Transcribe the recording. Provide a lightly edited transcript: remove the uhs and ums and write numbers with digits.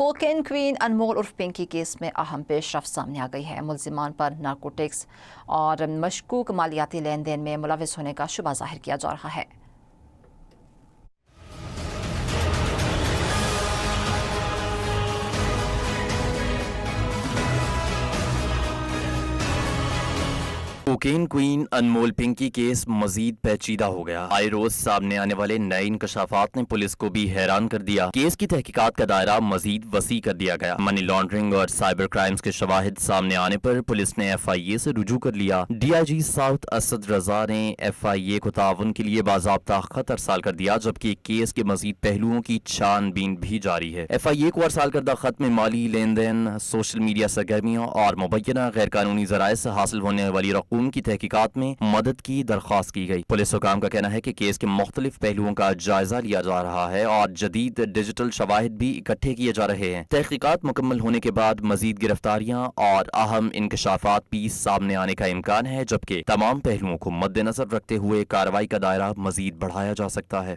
Cocaine queen انمول عرف Pinky case میں اہم پیش رفت سامنے آ گئی ہے۔ ملزمان پر نارکوٹکس اور مشکوک مالیاتی لین دین میں ملوث ہونے کا شبہ ظاہر کیا جا رہا ہے۔ کوکین کوئین انمول پنکی کیس مزید پیچیدہ ہو گیا۔ آئے روز سامنے آنے والے نئے انکشافات نے پولیس کو بھی حیران کر دیا۔ کیس کی تحقیقات کا دائرہ مزید وسیع کر دیا گیا۔ منی لانڈرنگ اور سائبر کرائمز کے شواہد سامنے آنے پر پولیس نے ایف آئی اے سے رجوع کر لیا۔ D I G south Asad Raza نے ایف آئی اے کو تعاون کے لیے باضابطہ خط ارسال کر دیا، جبکہ کیس کے مزید پہلوؤں کی چھان بین بھی جاری ہے۔ ایف آئی اے کو ارسال کردہ خط میں مالی لین دین، سوشل میڈیا سرگرمیوں اور مبینہ غیر قانونی ذرائع سے حاصل ہونے والی رقوم کی تحقیقات میں مدد کی درخواست کی گئی۔ پولیس حکام کا کہنا ہے کہ کیس کے مختلف پہلوؤں کا جائزہ لیا جا رہا ہے اور جدید ڈیجیٹل شواہد بھی اکٹھے کیے جا رہے ہیں۔ تحقیقات مکمل ہونے کے بعد مزید گرفتاریاں اور اہم انکشافات بھی سامنے آنے کا امکان ہے، جبکہ تمام پہلوؤں کو مد نظر رکھتے ہوئے کارروائی کا دائرہ مزید بڑھایا جا سکتا ہے۔